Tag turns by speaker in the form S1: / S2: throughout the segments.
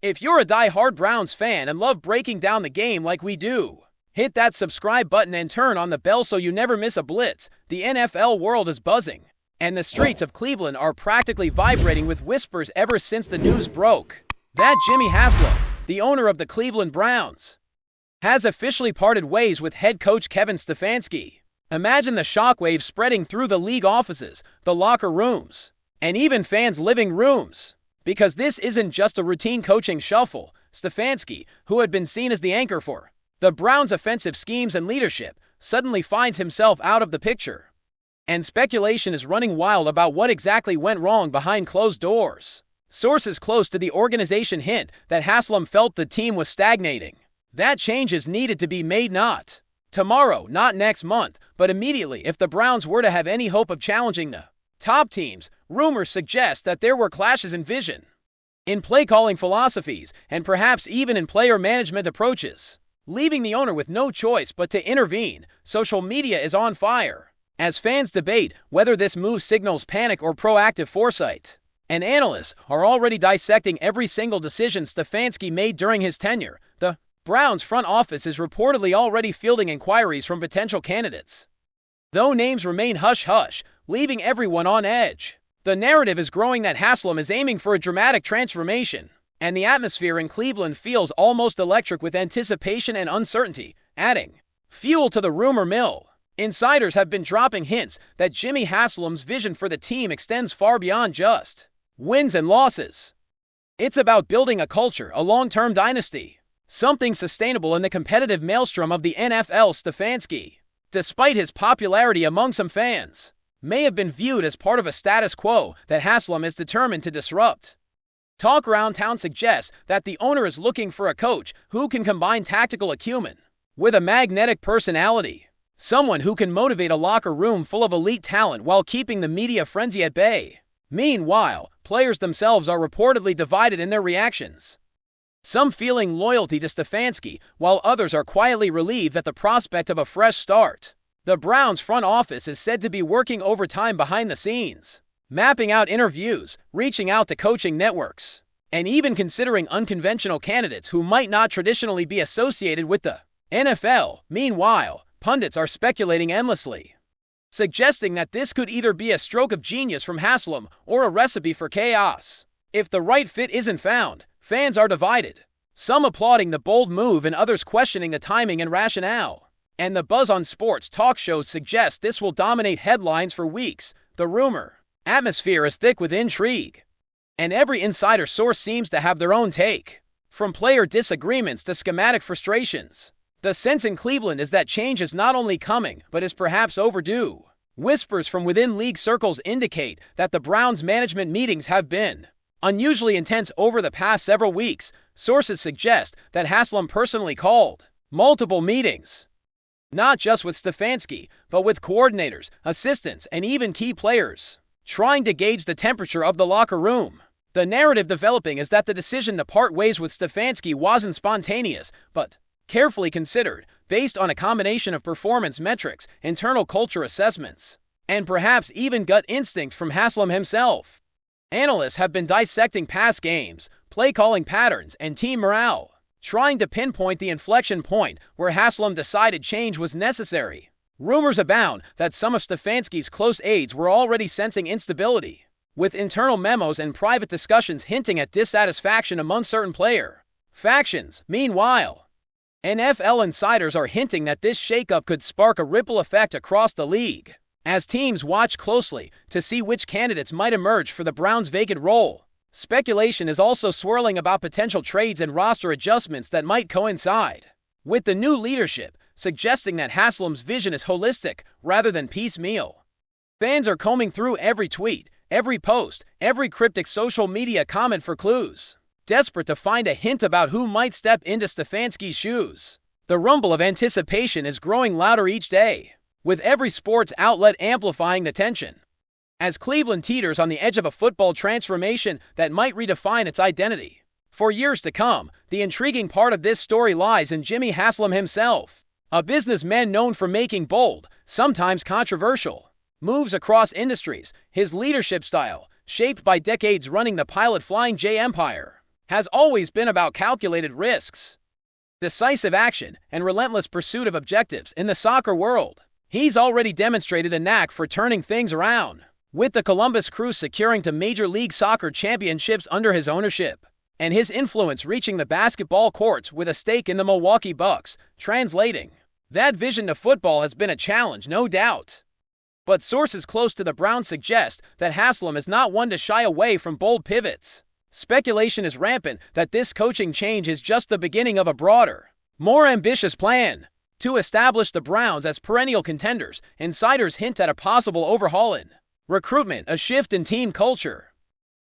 S1: If you're a die-hard Browns fan and love breaking down the game like we do, hit that subscribe button and turn on the bell so you never miss a blitz. The NFL world is buzzing, and the streets of Cleveland are practically vibrating with whispers ever since the news broke that Jimmy HASLAM, the owner of the Cleveland Browns, has officially parted ways with head coach KEVIN Stefanski. Imagine the shockwaves spreading through the league offices, the locker rooms, and even fans' living rooms. Because this isn't just a routine coaching shuffle. Stefanski, who had been seen as the anchor for the Browns' offensive schemes and leadership, suddenly finds himself out of the picture. And speculation is running wild about what exactly went wrong behind closed doors. Sources close to the organization hint that HASLAM felt the team was stagnating. That changes needed to be made not tomorrow, not next month, but immediately if the Browns were to have any hope of challenging the top teams. Rumors suggest that there were clashes in vision, in play-calling philosophies, and perhaps even in player management approaches, leaving the owner with no choice but to intervene. Social media is on fire as fans debate whether this move signals panic or proactive foresight. And analysts are already dissecting every single decision Stefanski made during his tenure. The Browns front office is reportedly already fielding inquiries from potential candidates, though names remain hush-hush, leaving everyone on edge. The narrative is growing that HASLAM is aiming for a dramatic transformation, and the atmosphere in Cleveland feels almost electric with anticipation and uncertainty, adding fuel to the rumor mill. Insiders have been dropping hints that Jimmy HASLAM's vision for the team extends far beyond just wins and losses. It's about building a culture, a long-term dynasty, something sustainable in the competitive maelstrom of the NFL. Stefanski, despite his popularity among some fans, may have been viewed as part of a status quo that HASLAM is determined to disrupt. Talk around town suggests that the owner is looking for a coach who can combine tactical acumen with a magnetic personality, someone who can motivate a locker room full of elite talent while keeping the media frenzy at bay. Meanwhile, players themselves are reportedly divided in their reactions, some feeling loyalty to Stefanski, while others are quietly relieved at the prospect of a fresh start. The Browns front office is said to be working overtime behind the scenes, mapping out interviews, reaching out to coaching networks, and even considering unconventional candidates who might not traditionally be associated with the NFL. Meanwhile, pundits are speculating endlessly, suggesting that this could either be a stroke of genius from HASLAM or a recipe for chaos. If the right fit isn't found, fans are divided, some applauding the bold move and others questioning the timing and rationale. And the buzz on sports talk shows suggests this will dominate headlines for weeks. The rumor atmosphere is thick with intrigue, and every insider source seems to have their own take. From player disagreements to schematic frustrations, the sense in Cleveland is that change is not only coming, but is perhaps overdue. Whispers from within league circles indicate that the Browns' management meetings have been unusually intense over the past several weeks. Sources suggest that HASLAM personally called multiple meetings, not just with Stefanski, but with coordinators, assistants, and even key players, trying to gauge the temperature of the locker room. The narrative developing is that the decision to part ways with Stefanski wasn't spontaneous, but carefully considered, based on a combination of performance metrics, internal culture assessments, and perhaps even gut instinct from HASLAM himself. Analysts have been dissecting past games, play-calling patterns, and team morale, trying to pinpoint the inflection point where HASLAM decided change was necessary. Rumors abound that some of Stefanski's close aides were already sensing instability, with internal memos and private discussions hinting at dissatisfaction among certain player factions. Meanwhile, NFL insiders are hinting that this shakeup could spark a ripple effect across the league, as teams watch closely to see which candidates might emerge for the Browns' vacant role. Speculation is also swirling about potential trades and roster adjustments that might coincide with the new leadership, suggesting that HASLAM's vision is holistic rather than piecemeal. Fans are combing through every tweet, every post, every cryptic social media comment for clues, desperate to find a hint about who might step into Stefanski's shoes. The rumble of anticipation is growing louder each day, with every sports outlet amplifying the tension, as Cleveland teeters on the edge of a football transformation that might redefine its identity. For years to come, the intriguing part of this story lies in Jimmy HASLAM himself, a businessman known for making bold, sometimes controversial, moves across industries. His leadership style, shaped by decades running the pilot Flying J empire, has always been about calculated risks, decisive action, and relentless pursuit of objectives in the soccer world. He's already demonstrated a knack for turning things around, with the Columbus Crew securing two Major League Soccer championships under his ownership, and his influence reaching the basketball courts with a stake in the Milwaukee Bucks. Translating that vision to football has been a challenge, no doubt. But sources close to the Browns suggest that HASLAM is not one to shy away from bold pivots. Speculation is rampant that this coaching change is just the beginning of a broader, more ambitious plan to establish the Browns as perennial contenders. Insiders hint at a possible overhaul in recruitment, a shift in team culture,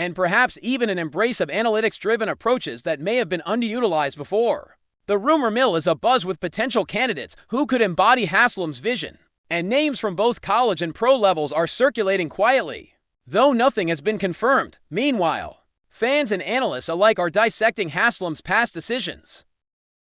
S1: and perhaps even an embrace of analytics-driven approaches that may have been underutilized before. The rumor mill is abuzz with potential candidates who could embody HASLAM's vision, and names from both college and pro levels are circulating quietly, though nothing has been confirmed. Meanwhile, fans and analysts alike are dissecting HASLAM's past decisions,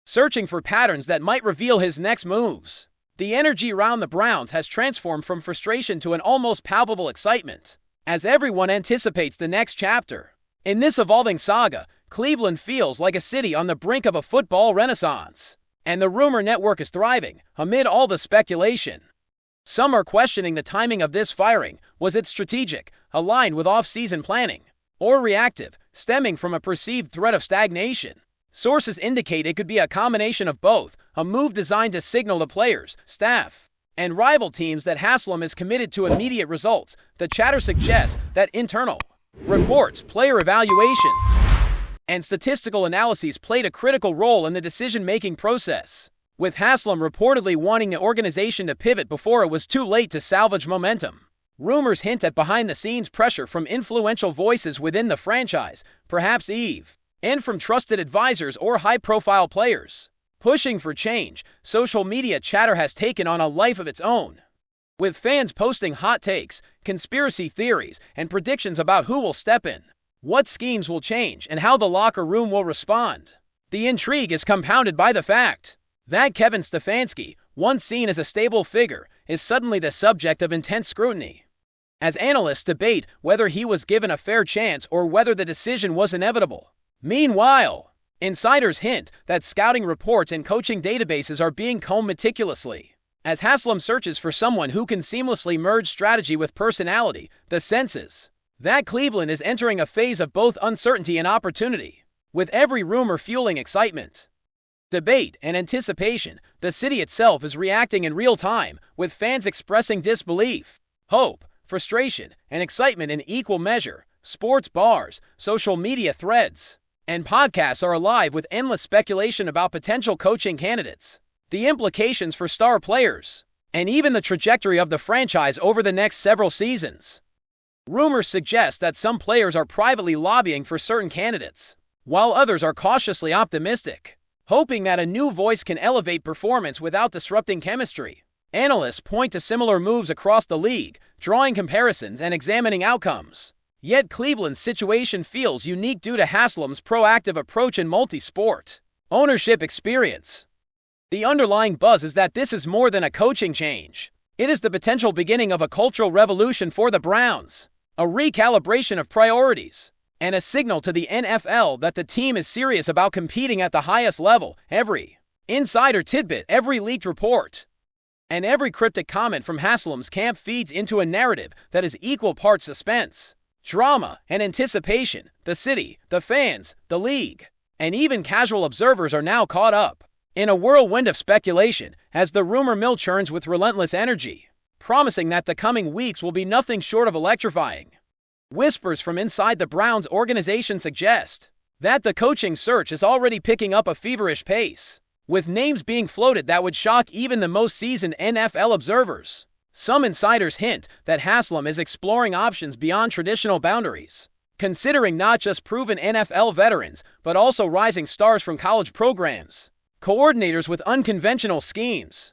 S1: searching for patterns that might reveal his next moves. The energy around the Browns has transformed from frustration to an almost palpable excitement, as everyone anticipates the next chapter. In this evolving saga, Cleveland feels like a city on the brink of a football renaissance, and the rumor network is thriving amid all the speculation. Some are questioning the timing of this firing. Was it strategic, aligned with off-season planning, or reactive, stemming from a perceived threat of stagnation? Sources indicate it could be a combination of both, a move designed to signal to players, staff, and rival teams that HASLAM is committed to immediate results. The chatter suggests that internal reports, player evaluations, and statistical analyses played a critical role in the decision-making process, with HASLAM reportedly wanting the organization to pivot before it was too late to salvage momentum. Rumors hint at behind-the-scenes pressure from influential voices within the franchise, perhaps and from trusted advisors or high-profile players pushing for change. Social media chatter has taken on a life of its own, with fans posting hot takes, conspiracy theories, and predictions about who will step in, what schemes will change, and how the locker room will respond. The intrigue is compounded by the fact that KEVIN Stefansky, once seen as a stable figure, is suddenly the subject of intense scrutiny, as analysts debate whether he was given a fair chance or whether the decision was inevitable. Meanwhile, insiders hint that scouting reports and coaching databases are being combed meticulously, as HASLAM searches for someone who can seamlessly merge strategy with personality. The sense is that Cleveland is entering a phase of both uncertainty and opportunity, with every rumor fueling excitement, debate, and anticipation. The city itself is reacting in real time, with fans expressing disbelief, hope, frustration, and excitement in equal measure. Sports bars, social media threads, and podcasts are alive with endless speculation about potential coaching candidates, the implications for star players, and even the trajectory of the franchise over the next several seasons. Rumors suggest that some players are privately lobbying for certain candidates, while others are cautiously optimistic, hoping that a new voice can elevate performance without disrupting chemistry. Analysts point to similar moves across the league, drawing comparisons and examining outcomes. Yet Cleveland's situation feels unique due to HASLAM's proactive approach and multi-sport ownership experience. The underlying buzz is that this is more than a coaching change. It is the potential beginning of a cultural revolution for the Browns, a recalibration of priorities, and a signal to the NFL that the team is serious about competing at the highest level. Every insider tidbit, every leaked report, and every cryptic comment from HASLAM's camp feeds into a narrative that is equal parts suspense, drama, and anticipation. The city, the fans, the league, and even casual observers are now caught up in a whirlwind of speculation as the rumor mill churns with relentless energy, promising that the coming weeks will be nothing short of electrifying. Whispers from inside the Browns organization suggest that the coaching search is already picking up a feverish pace, with names being floated that would shock even the most seasoned NFL observers. Some insiders hint that HASLAM is exploring options beyond traditional boundaries, considering not just proven NFL veterans, but also rising stars from college programs, coordinators with unconventional schemes,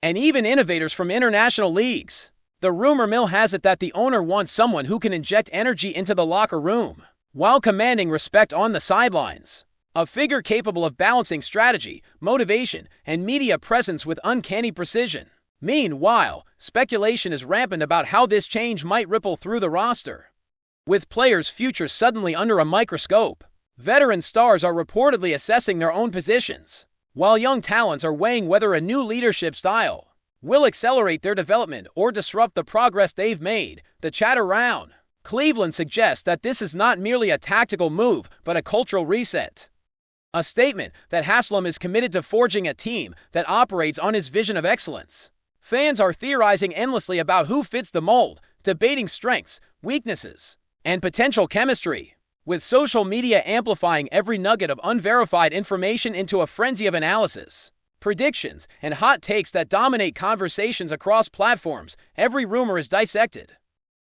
S1: and even innovators from international leagues. The rumor mill has it that the owner wants someone who can inject energy into the locker room while commanding respect on the sidelines. A figure capable of balancing strategy, motivation, and media presence with uncanny precision. Meanwhile, speculation is rampant about how this change might ripple through the roster, with players' futures suddenly under a microscope. Veteran stars are reportedly assessing their own positions, while young talents are weighing whether a new leadership style will accelerate their development or disrupt the progress they've made. The chatter round Cleveland suggests that this is not merely a tactical move, but a cultural reset. A statement that HASLAM is committed to forging a team that operates on his vision of excellence. Fans are theorizing endlessly about who fits the mold, debating strengths, weaknesses, and potential chemistry, with social media amplifying every nugget of unverified information into a frenzy of analysis, predictions, and hot takes that dominate conversations across platforms. Every rumor is dissected,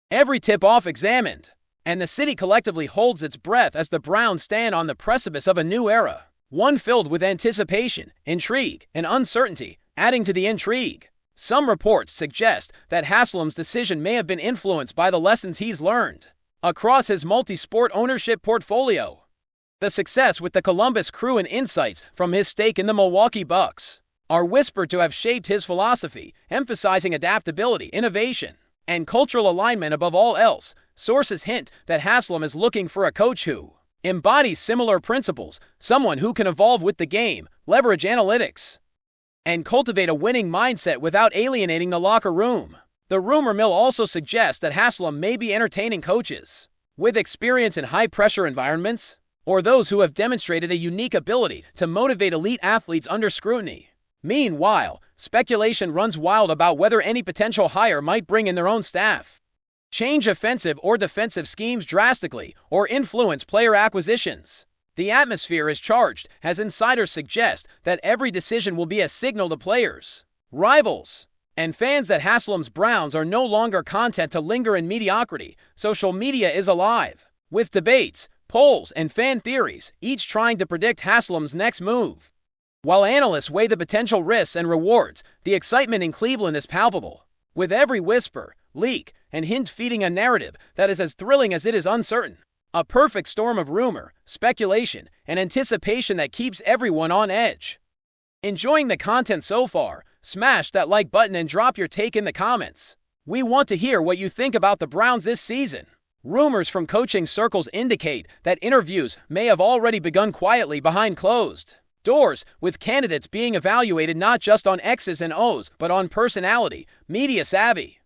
S1: every tip-off examined, and the city collectively holds its breath as the Browns stand on the precipice of a new era, one filled with anticipation, intrigue, and uncertainty. Adding to the intrigue, some reports suggest that HASLAM's decision may have been influenced by the lessons he's learned across his multi-sport ownership portfolio. The success with the Columbus Crew and insights from his stake in the Milwaukee Bucks are whispered to have shaped his philosophy, emphasizing adaptability, innovation, and cultural alignment above all else. Sources hint that HASLAM is looking for a coach who embodies similar principles, someone who can evolve with the game, leverage analytics, and cultivate a winning mindset without alienating the locker room. The rumor mill also suggests that HASLAM may be entertaining coaches with experience in high-pressure environments, or those who have demonstrated a unique ability to motivate elite athletes under scrutiny. Meanwhile, speculation runs wild about whether any potential hire might bring in their own staff, change offensive or defensive schemes drastically, or influence player acquisitions. The atmosphere is charged, as insiders suggest that every decision will be a signal to players, rivals, and fans that HASLAM's Browns are no longer content to linger in mediocrity. Social media is alive with debates, polls, and fan theories, each trying to predict HASLAM's next move. While analysts weigh the potential risks and rewards, the excitement in Cleveland is palpable, with every whisper, leak, and hint feeding a narrative that is as thrilling as it is uncertain. A perfect storm of rumor, speculation, and anticipation that keeps everyone on edge. Enjoying the content so far? Smash that like button and drop your take in the comments. We want to hear what you think about the Browns this season. Rumors from coaching circles indicate that interviews may have already begun quietly behind closed doors, with candidates being evaluated not just on X's and O's, but on personality, media savvy,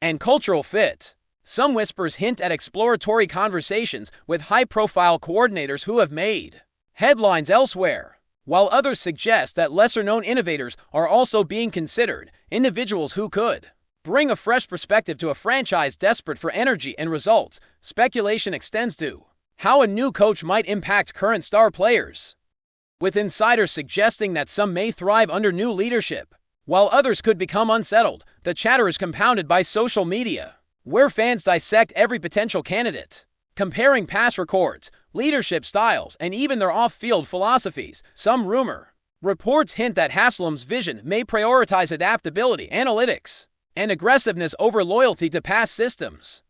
S1: and cultural fit. Some whispers hint at exploratory conversations with high-profile coordinators who have made headlines elsewhere, while others suggest that lesser-known innovators are also being considered, individuals who could bring a fresh perspective to a franchise desperate for energy and results. Speculation extends to how a new coach might impact current star players, with insiders suggesting that some may thrive under new leadership, while others could become unsettled. The chatter is compounded by social media, where fans dissect every potential candidate, comparing past records, leadership styles, and even their off-field philosophies. Some rumor reports hint that HASLAM's vision may prioritize adaptability, analytics, and aggressiveness over loyalty to past systems,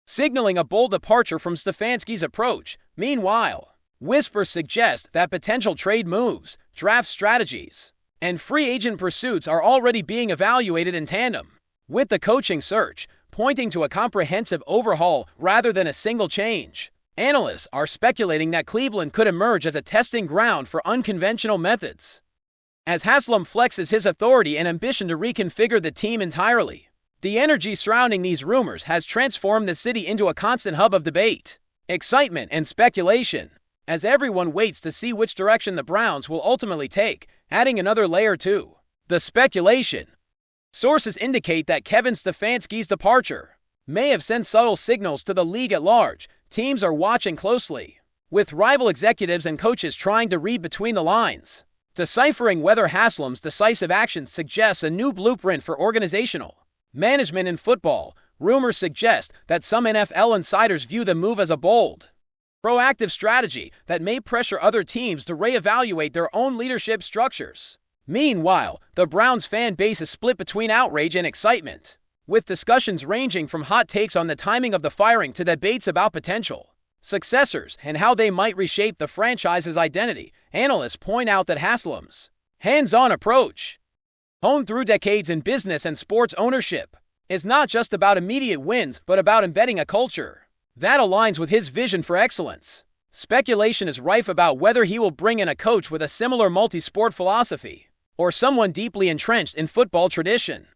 S1: signaling a bold departure from Stefanski's approach. Meanwhile, whispers suggest that potential trade moves, draft strategies, and free agent pursuits are already being evaluated in tandem with the coaching search, pointing to a comprehensive overhaul rather than a single change. Analysts are speculating that Cleveland could emerge as a testing ground for unconventional methods, as HASLAM flexes his authority and ambition to reconfigure the team entirely. The energy surrounding these rumors has transformed the city into a constant hub of debate, excitement, and speculation, as everyone waits to see which direction the Browns will ultimately take. Adding another layer to the speculation, sources indicate that KEVIN Stefanski's departure may have sent subtle signals to the league at large. Teams are watching closely, with rival executives and coaches trying to read between the lines, deciphering whether HASLAM's decisive action suggests a new blueprint for organizational management in football. Rumors suggest that some NFL insiders view the move as a bold, proactive strategy that may pressure other teams to reevaluate their own leadership structures. Meanwhile, the Browns fan base is split between outrage and excitement, with discussions ranging from hot takes on the timing of the firing to debates about potential successors and how they might reshape the franchise's identity. Analysts point out that HASLAM's hands-on approach, honed through decades in business and sports ownership, is not just about immediate wins but about embedding a culture that aligns with his vision for excellence. Speculation is rife about whether he will bring in a coach with a similar multi-sport philosophy, or someone deeply entrenched in football tradition.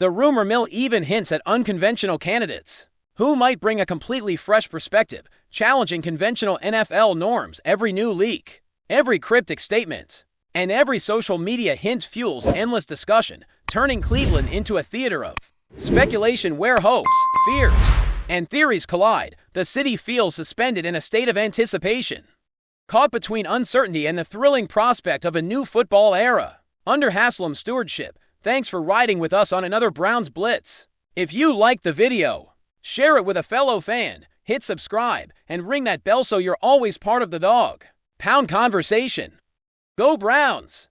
S1: The rumor mill even hints at unconventional candidates, who might bring a completely fresh perspective, challenging conventional NFL norms. Every new leak, every cryptic statement, and every social media hint fuels endless discussion, turning Cleveland into a theater of speculation where hopes, fears, and theories collide. The city feels suspended in a state of anticipation, caught between uncertainty and the thrilling prospect of a new football era. Under HASLAM stewardship, thanks for riding with us on another Browns Blitz. If you liked the video, share it with a fellow fan, hit subscribe, and ring that bell so you're always part of the Dawg Pound conversation. Go Browns!